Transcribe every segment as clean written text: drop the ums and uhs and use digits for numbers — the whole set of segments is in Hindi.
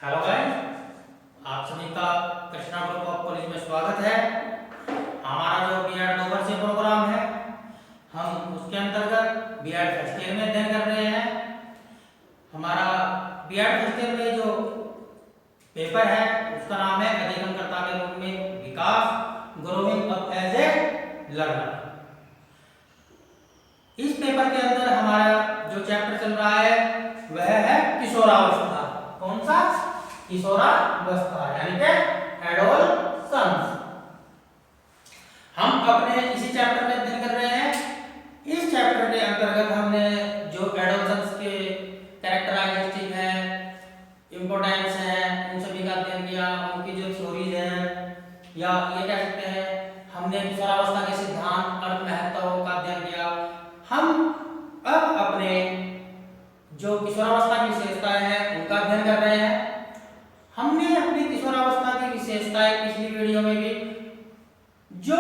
हेलो गाइस, आप सभी का कृष्णा ग्रुप ऑफ कॉलेज में स्वागत है। हमारा जो बीएड 2 वर्षीय प्रोग्राम है, हम उसके अंतर्गत बीएड फर्स्ट ईयर में अध्ययन कर रहे हैं। हमारा बीएड फर्स्ट ईयर में जो पेपर है उसका नाम है अध्ययनकर्ता के रूप में विकास, growing up as a learner. इस पेपर के अंदर हमारा जो चैप्टर चल रहा है वह है किशोरावस्था। कौन सा? किशोरावस्था यानी कि एडोलसेंस। हम अपने इसी चैप्टर में अध्ययन कर रहे हैं। इस चैप्टर के अंतर्गत हमने जो एडोलसेंस के कैरेक्टरिस्टिक है, इंपॉर्टेंस है, उन सभी का अध्ययन किया। उनकी जो थ्योरीज है या ये कह सकते हैं हमने किशोरावस्था के सिद्धांत, अर्थ, महत्व का अध्ययन किया। हम अब अपने जो किशोरावस्था की विशेषताएं हैं उनका अध्ययन कर रहे हैं। हमने अपनी किशोरावस्था की विशेषताएं पिछली वीडियो में भी जो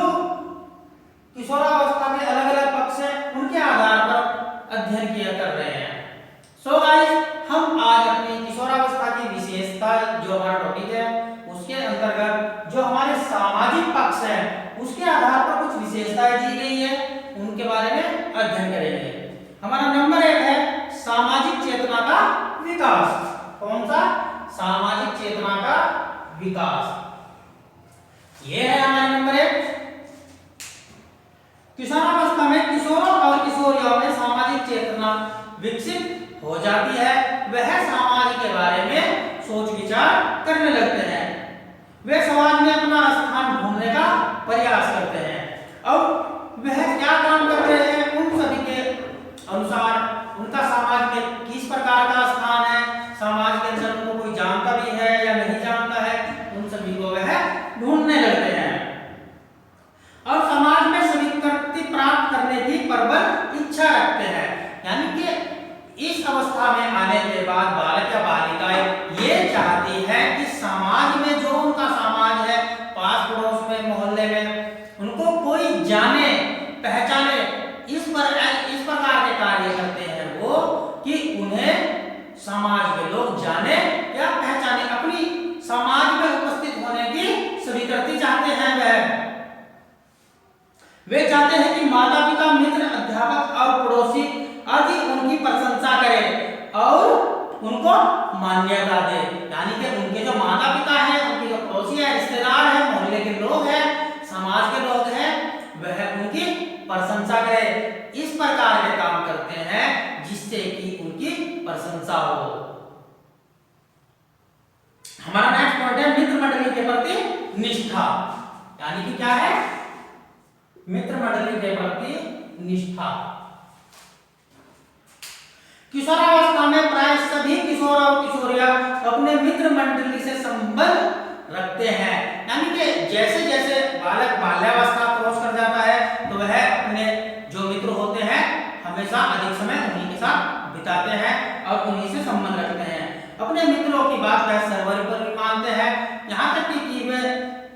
किशोरावस्था के अलग अलग पक्ष हैं उनके आधार पर अध्ययन किया कर रहे हैं। सो गाइस, हम आज अपनी किशोरावस्था की विशेषता जो हमारा टॉपिक है उसके अंतर्गत जो हमारे सामाजिक पक्ष हैं उसके आधार पर कुछ विशेषताएं दी गई है, उनके बारे में अध्ययन करेंगे। हमारा नंबर 1 है सामाजिक चेतना का विकास। कौन सा? सामाजिक चेतना का विकास। यह है हमारा नंबर 1। किशोरावस्था में किशोरों और किशोरियों में सामाजिक चेतना विकसित हो जाती है। वह समाज के बारे में सोच विचार करने लगते हैं। वे समाज में अपना स्थान ढूंढने का प्रयास करते हैं। अब वह क्या काम करते हैं उन सभी के अनुसार उनका समाज में किस प्रकार का स्थान है, समाज के अंदर उनको कोई जानता भी है या नहीं जानता है, उन सभी को वह ढूंढने लगते हैं और समाज में स्वीकृति प्राप्त करने की प्रबल इच्छा रखते हैं। यानी कि इस अवस्था में आने के बाद बालक या बालिकाएं ये चाहती है कि समाज में जो उनका समाज है, पास पड़ोस में, मोहल्ले में, उनको कोई जाने पहचाने। इस प्रकार के कार्य करते हैं वो कि उन्हें समाज के लोग जाने या पहचाने, अपनी समाज में उपस्थित होने की स्वीकृति चाहते हैं। वे चाहते हैं कि माता पिता, मित्र, अध्यापक और पड़ोसी आदि उनकी प्रशंसा करें और उनको मान्यता दे। यानी कि उनके जो माता पिता हैं, उनके जो पड़ोसी हैं, रिश्तेदार हैं, मोहल्ले के लोग हैं, समाज के लोग हैं, वह उनकी प्रशंसा करें। इस प्रकार के काम करते हैं जिससे कि उनकी प्रशंसा हो। हमारा नेक्स्ट पॉइंट है मित्र मंडली के प्रति निष्ठा। यानी कि क्या है? मित्र मंडली के प्रति निष्ठा। किशोरावस्था में प्राय सभी किशोर और किशोरियां अपने मित्र मंडली से संबंध रखते हैं। यानी कि जैसे जैसे बालक बाल्यावस्था क्रॉस कर जाता है तो वह अपने जो मित्र होते हैं हमेशा अधिक समय उन्हीं के साथ बिताते हैं और उन्हीं से संबंध रखते हैं। अपने मित्रों की बात वह सर्वोपरि मानते हैं। यहाँ तक कि वे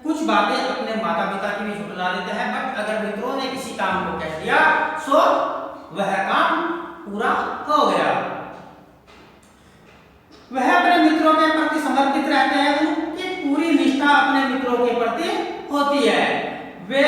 कुछ बातें अपने माता पिता की भी झुठला देते हैं, बट अगर मित्रों ने किसी काम को कह दिया सो वह काम पूरा हो गया। वह अपने मित्रों के प्रति समर्पित रहते हैं। उनकी पूरी निष्ठा अपने मित्रों के प्रति होती है। वे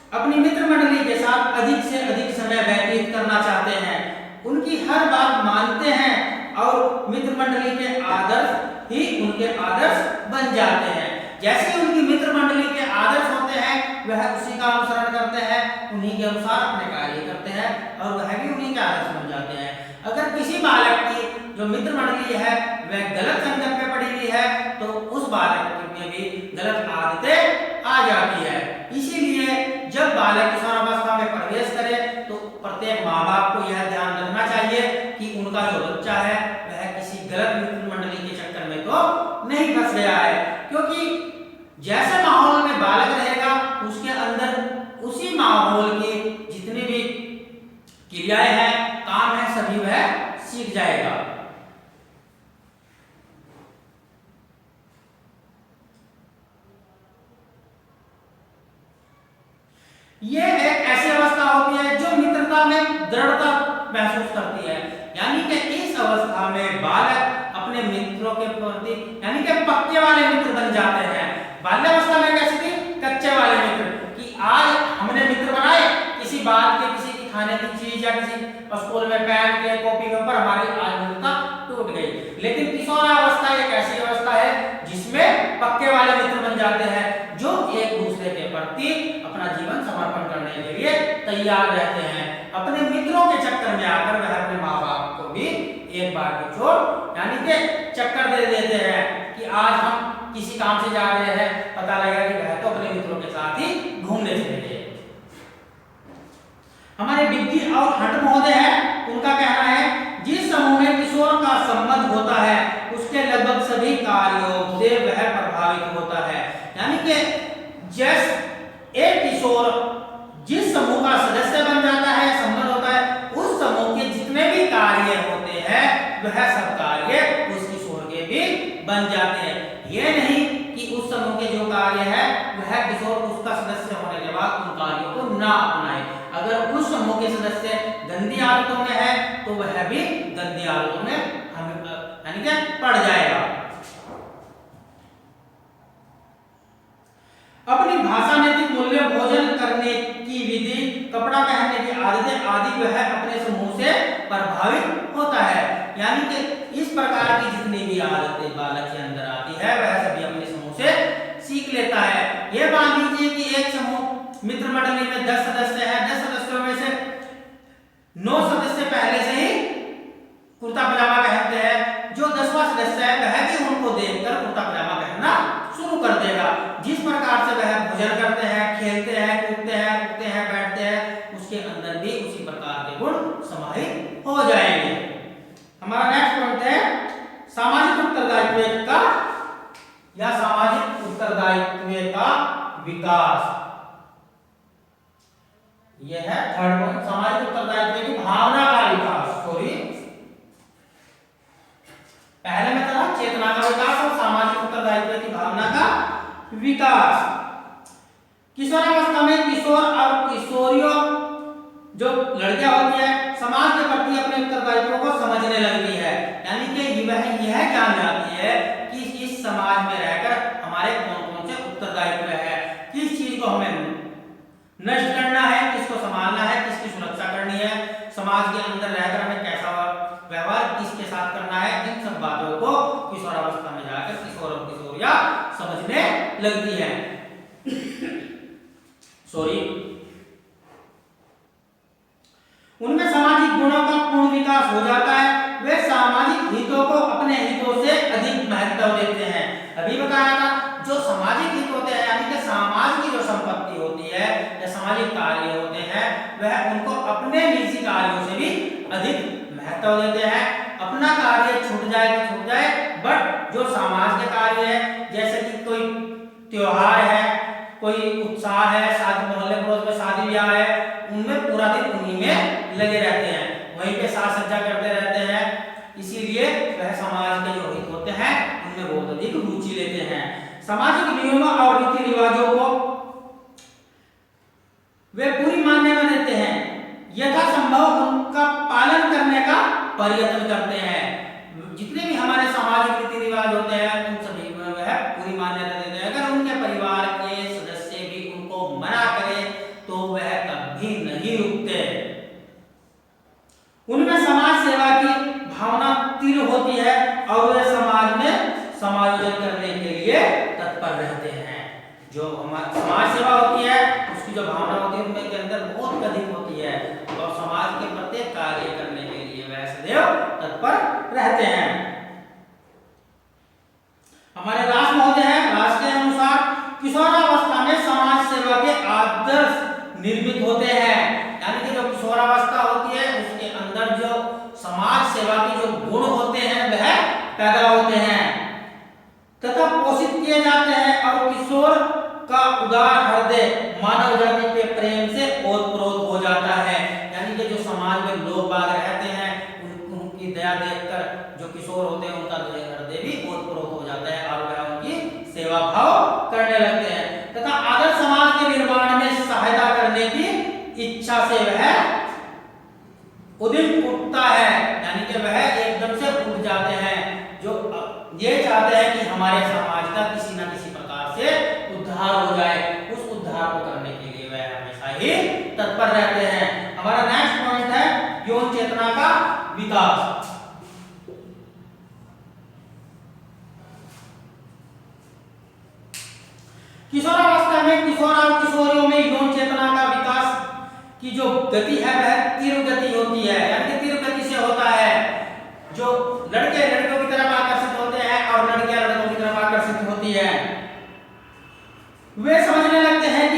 अपनी मित्र मंडली के साथ अधिक से अधिक समय व्यतीत करना चाहते हैं। उनकी हर बात मानते हैं और मित्र मंडली के आदर्श ही उनके आदर्श बन जाते हैं। जैसे उनकी मित्र मंडली के आदर्श होते हैं वह उसी का अनुसरण करते हैं, उन्हीं के अनुसार अपने कार्य करते हैं और वह भी उन्हीं के आदर्श बन जाते हैं। अगर किसी बालक की जो मित्र मंडली है वह गलत संगत में पड़ी हुई है तो उस बालक में भी गलत आदतें आ जाती है। इसीलिए जब बालक किशोरावस्था में प्रवेश करे तो प्रत्येक माँ बाप को यह ध्यान रखना चाहिए कि उनका जो बच्चा है वह किसी गलत मित्र मंडली के चक्कर में तो नहीं फंस गया है, क्योंकि जैसे माहौल में बालक रहेगा उसके अंदर उसी माहौल की जितनी भी क्रियाएं हैं, काम है, सभी वह सीख जाएगा। ये एक ऐसी अवस्था होती है जो मित्रता में दृढ़ता महसूस करती है। यानी कि इस अवस्था में बालक अपने अपने मित्रों के प्रति यानी कि पक्के वाले मित्र बन जाते हैं। बाल्यावस्था में कैसे थे? कच्चे वाले मित्र, कि आज हमने मित्र बनाए किसी बात के, किसी की खाने की चीज या किसी स्कूल में पेन के कॉपी के ऊपर हमारी आज मित्रता टूट गई। लेकिन किशोरावस्था एक ऐसी अवस्था है जिसमें पक्के वाले मित्र बन जाते हैं, जो एक दूसरे के प्रति अपना जीवन समर्पण करने के लिए तैयार रहते हैं। अपने मित्रों के चक्कर में आकर वह अपने माँ बाप को भी एक बार की छोड़ यानी कि चक्कर दे देते हैं कि आज हम किसी काम से जा रहे हैं, पता लगा कि वह तो अपने मित्रों के साथ ही घूमने चले गए। हमारे बिग्गी और हंट महोदय हैं, उनका कहना है जिस समूह में किशोर का संबंध होता है उसके लगभग सभी कार्यों से वह प्रभावित होता है। यानी कि जैसे एक किशोर जिस समूह का सदस्य बन जाता है, संबंध होता है, उस समूह के जितने भी कार्य होते हैं वह सब कार्य उस किशोर के भी बन जाते हैं। यह नहीं कि उस समूह के जो कार्य है वह किशोर उसका सदस्य होने के बाद उन कार्यों को ना अपनाए। अगर उस समूह के सदस्य गंदी आदतों में है तो वह भी गंदी आदतों में यानी कि पड़ जाएगा। अपनी भाषा, नैतिक मूल्य, भोजन करने की विधि, कपड़ा पहनने की आदतें आदि वह अपने समूह से प्रभावित होता है। यानी कि इस प्रकार की जितनी भी आदतें बालक के अंदर आती है वह सभी अपने समूह से सीख लेता है। यह मान लीजिए कि एक समूह मित्र मंडली में 10 सदस्य हैं, 10 सदस्यों में से 9 सदस्य पहले से ही कुर्ता पजामा पहनते हैं, जो 10वां सदस्य है वह भी उनको देखकर कुर्ता पजामा पहनना शुरू कर देगा। जिस प्रकार से वह भोजन करते हैं, खेलते हैं, कूदते हैं, उठते हैं, बैठते हैं, उसके अंदर भी उसी प्रकार के गुण समाहित हो जाएंगे। हमारा नेक्स्ट पॉइंट है सामाजिक उत्तरदायित्व का या सामाजिक उत्तरदायित्व का विकास। यह है थर्ड पॉइंट, सामाजिक उत्तरदायित्व की भावना का विकास। सॉरी, पहले में था चेतना का विकास और सामाजिक उत्तरदायित्व की भावना का विकास। किशोरावस्था में किशोर और किशोरियों जो लड़कियां होती है समाज के प्रति अपने उत्तरदायित्वों को समझने लगती है। यानी कि वह यह जान जाती है कि इस समाज में रहकर हमारे कौन कौन से उत्तरदायित्व है, किस चीज को हमें नष्ट करना है, किसको संभालना है, किसकी सुरक्षा करनी है, समाज के अंदर रहकर हमें कैसा व्यवहार किसके साथ करना है। इन सब बातों को किशोरावस्था में जाकर किशोर और किशोरियां समझने लगती है। सॉरी, उनमें सामाजिक गुणों का पूर्ण विकास हो जाता है। वे सामाजिक हितों को अपने हितों से अधिक महत्व देते हैं। अभी बताया था जो सामाजिक हित होते हैं यानी कि समाज की जो संपत्ति होती है या सामाजिक कार्य होते हैं वह उनको अपने निजी कार्यों से भी अधिक महत्व देते हैं। अपना कार्य छूट जाए तो छूट जाए, बट जो समाज के कार्य है जैसे कि कोई त्योहार है, कोई उत्साह है, शादी मोहल्ले पड़ोस में शादी ब्याह है, उनमें पूरा दिन उन्हीं में लगे रहते हैं, वहीं पे साज सज्जा करते रहते हैं। इसीलिए वह समाज के जो हित होते हैं उनमें बहुत अधिक रुचि लेते हैं। सामाजिक नियमों और रीति रिवाजों को वे पूरी मानने में देते हैं, यथासंभव उनका पालन करने का प्रयत्न करते हैं। जितने भी हमारे सामाजिक रीति रिवाज होते हैं उन सभी में वह पूरी मान्यता देते हैं। अगर उनके परिवार के सदस्य भी उनको मना करें तो वह कभी नहीं रुकते। उनमें समाज सेवा की भावना तीव्र होती है और वे समाज में समायोजन करने के लिए तत्पर रहते हैं। जो हमारी समाज सेवा होती है उसकी जो भावना होती है उनके अंदर बहुत अधिक होती है और समाज के प्रत्येक कार्य करने के लिए वह सदैव तत्पर रहते हैं। हमारे राज महोदय हैं, राज के अनुसार किशोरावस्था में समाज सेवा के आदर्श निर्मित होते हैं। यानी कि जो किशोरावस्था होती है उसके अंदर जो समाज सेवा के जो गुण होते हैं वह पैदा होते हैं तथा पोषित किए जाते हैं और किशोर का उदार हृदय मानव जाति के प्रेम से ओतप्रोत हो जाता है। यानी कि जो समाज में लोग बाग रहते हैं उनकी दया देखकर जो किशोर होते हैं उनका हृदय भी ओतप्रोत हो जाता है और वह उनकी सेवा भाव करने लगते हैं तथा आदर्श समाज के निर्माण में सहायता करने की इच्छा से वह उदित उठता है। यानी कि वह एकदम से उठ जाते हैं। जो ये चाहते हैं कि हमारे समाज का किसी न किसी प्रकार से उद्धार हो जाए, उस उद्धार को करने के लिए वह हमेशा ही तत्पर रहते हैं। हमारा नेक्स्ट पॉइंट है यौन चेतना का विकास। किशोरावस्था में किशोर और किशोरियों में यौन चेतना का विकास की जो गति है वह तीव्र गति होती है, यानी कि तीव्र गति से होता है। जो लड़के लड़कियों की तरफ आकर्षित होते हैं और लड़कियां लड़कों की तरफ आकर्षित होती है, वे समझने लगते हैं कि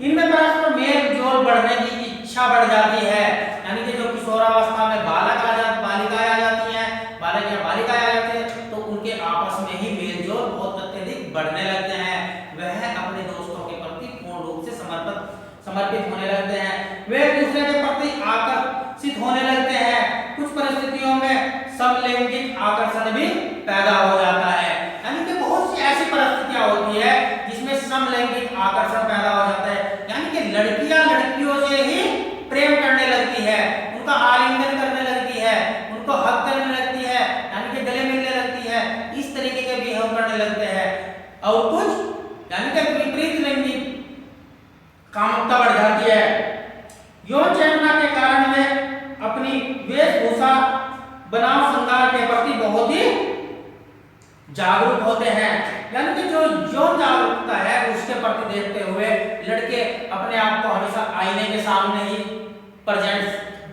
इनमें परस्पर मेल जोल बढ़ने की इच्छा बढ़ जाती है। यानी कि जो किशोरावस्था में बालिकाएं आ जाती हैं, बालक या बालिकाएं आ जाती हैं, तो उनके आपस में ही मेल जोल बहुत अत्यधिक बढ़ने लगते हैं। वह अपने दोस्तों के प्रति पूर्ण रूप से समर्पित होने लगते हैं, वे एक दूसरे के प्रति आकर्षित होने लगते हैं। कुछ परिस्थितियों में समलैंगिक आकर्षण भी पैदा हो जाता है। यानी कि बहुत सी ऐसी परिस्थितियां होती है जिसमें समलैंगिक आकर्षण पैदा हो जाता है, यानी कि लड़कियां लड़कियों से ही प्रेम करने लगती है, उनका आलिंगन करने लगती है, उनको हक करने लगती है, यानी कि गले मिलने लगती है, इस तरीके के बिहेव करने लगते हैं। और कुछ यानी कि विपरीत लिंगी कामुकता बढ़ जाती है। यौन चेतना के कारण वे अपनी वेशभूषा बनाव श्रृंगार के प्रति बहुत ही जागरूक होते हैं। यानी कि जो यौन जागरूकता है उसके प्रति देखते हुए लड़के अपने आप को हमेशा आईने के सामने ही प्रेजेंट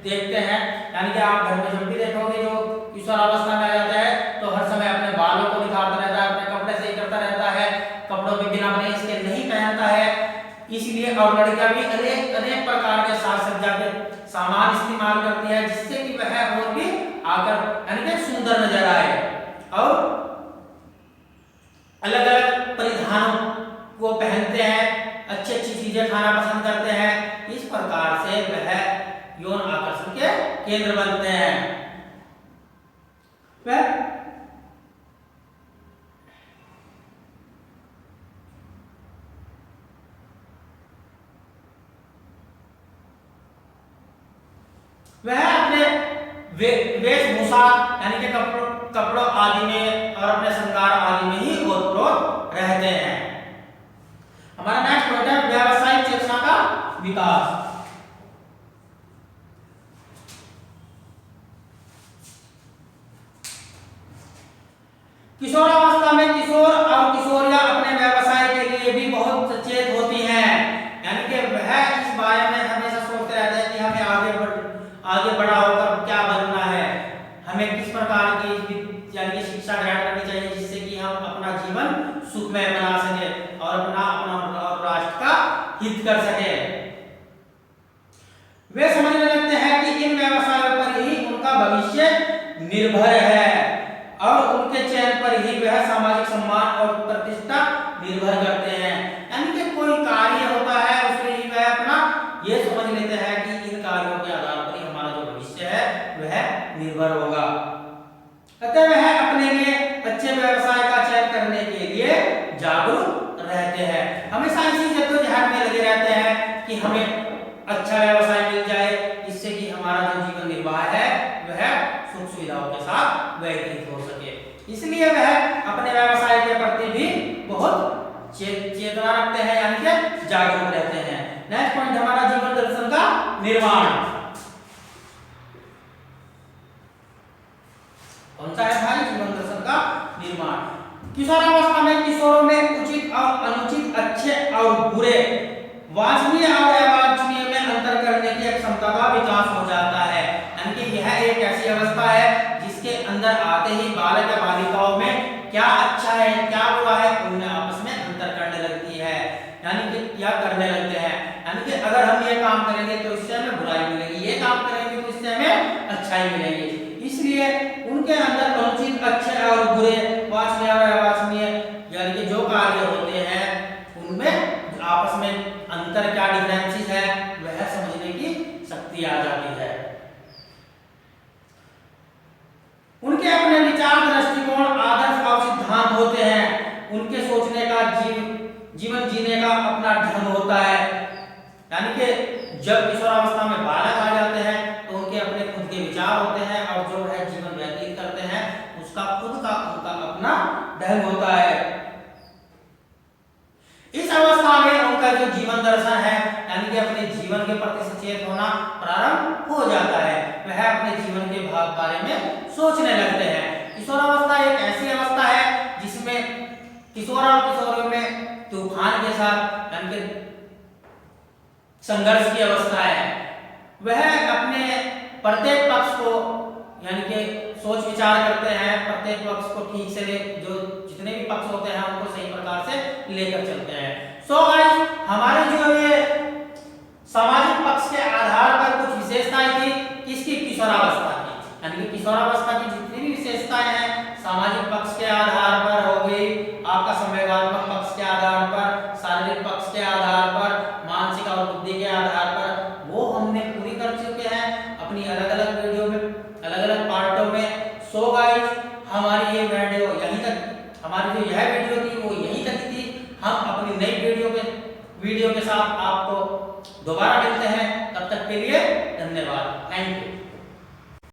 देखते हैं। यानी कि आप घर में जब भी देखोगे जो किशोरावस्था में आ जाता है तो हर समय अपने बालों को निखारता रहता है, अपने कपड़े सही करता रहता है, कपड़ों पे बिना बने इसके नहीं पहनता है। इसलिए और लड़कियां भी अनेक प्रकार के साज सज्जा के सामान इस्तेमाल करती है जिससे कि वह और भी आकर यानी कि सुंदर नजर आए, और अलग अलग परिधानों को पहनते हैं, अच्छी अच्छी चीजें खाना पसंद करते हैं। इस प्रकार से वह यौन आकर्षण के केंद्र बनते हैं। वह अपने वेशभूषा यानी कि कपड़ों आदि में और अपने श्रृंगार आदि में ही ओतप्रोत रहते हैं। हमारा नेक्स्ट पॉइंट है व्यावसायिक चेतना का विकास। किशोरावस्था में किशोर और किशोरियां अपने व्यवसाय के लिए भी बहुत सचेत होती हैं। यानी कि वह इस बारे में हमेशा सोचते रहते हैं कि हमें आगे बड़ा होकर क्या बनना है, हमें किस प्रकार की यानी कि शिक्षा ग्रहण करनी चाहिए जिससे कि हम अपना जीवन सुखमय बना सके और अपना राष्ट्र का हित कर सके। वे समझने लगते हैं कि इन व्यवसायों पर ही उनका भविष्य निर्भर है और उनके चयन पर ही वह सामाजिक सम्मान और प्रतिष्ठा निर्भर करते हैं। यानी कि कोई कार्य होता है उसमें ही वह अपना ये समझ लेते हैं कि इन कार्यों के आधार पर ही हमारा जो भविष्य है वह निर्भर होगा। अतः वह अपने लिए अच्छे व्यवसाय का चयन करने के लिए जागरूक रहते हैं, हमेशा इसी जद्दोजहद में लगे रहते हैं कि हमें अच्छा व्यवसाय मिल जाए जिससे कि हमारा जो जीवन निर्वाह है वह सुख सुविधाओं के साथ व्यतीत हो सके। इसलिए वह अपने व्यवसाय के प्रति भी बहुत चेतना रखते हैं, यानी कि जागरूक रहते हैं। नेक्स्ट पॉइंट हमारा जीवन दर्शन का निर्माण। कौन सा है भाई? जीवन दर्शन का निर्माण। किशोरावस्था में किशोरों में उचित और अनुचित, अच्छे और बुरे, वांछनीय और अवांछनीय में अंतर करने की क्षमता का विकास हो जाता है। यानी कि यह एक ऐसी अवस्था है जिसके अंदर आते ही बालक या बालिकाओं में क्या अच्छा है क्या बुरा है उनमें आपस में अंतर करने लगती है, यानी कि क्या करने लगते हैं। यानी कि अगर हम ये काम करेंगे तो इससे हमें बुराई मिलेगी, ये काम करेंगे तो इससे हमें अच्छाई मिलेगी। इसलिए उनके अंदर अनुचित, अच्छे और बुरे, वांछनीय और अवांछनीय यानी कि जो कार्य होते हैं उनमें आपस में अंतर क्या डिफरेंसेस है वह समझने की शक्ति आ जाती है। उनके अपने विचार, दृष्टिकोण, आदर्श और सिद्धांत होते हैं। उनके सोचने का जीवन जीने का अपना ढंग होता है। यानी कि जब किशोरावस्था में बालक आ जाते हैं तो उनके अपने खुद के विचार होते हैं और जो है जीवन व्यतीत करते ढंग होता है। इस अवस्था में उनका जो जीवन दर्शन है यानी कि अपने जीवन के प्रति सचेत होना प्रारंभ हो जाता है। वह अपने जीवन के बारे में सोचने लगते हैं। किशोरावस्था एक ऐसी अवस्था है जिसमें किशोर और किशोरियों में तूफान के साथ यानी कि संघर्ष की अवस्था है। वह अपने प्रत्येक पक्ष को यानी कि सोच विचार करते हैं, प्रत्येक पक्ष को ठीक से जो जितने भी पक्ष होते हैं उनको सही प्रकार से लेकर चलते हैं। सो गाइस, हमारे जो ये सामाजिक पक्ष के आधार पर कुछ विशेषताएं थी किसकी, किशोरावस्था की, यानी कि किशोरावस्था की जितनी भी विशेषताएं हैं सामाजिक पक्ष के आधार पर हो गई, आपका संवेगात्मक पक्ष के आधार पर, शारीरिक पक्ष के आधार पर, मानसिक और बुद्धि के आधार पर, वो हमने पूरी कर चुके हैं अपनी अलग अलग वीडियो में, अलग अलग पार्टों में। सो गाइस, हमारी ये वीडियो यहीं तक, हमारी जो यह वीडियो थी वो यहीं तक थी। हम अपनी नई वीडियो के साथ आपको दोबारा मिलते हैं। तब तक के लिए धन्यवाद। Thank you.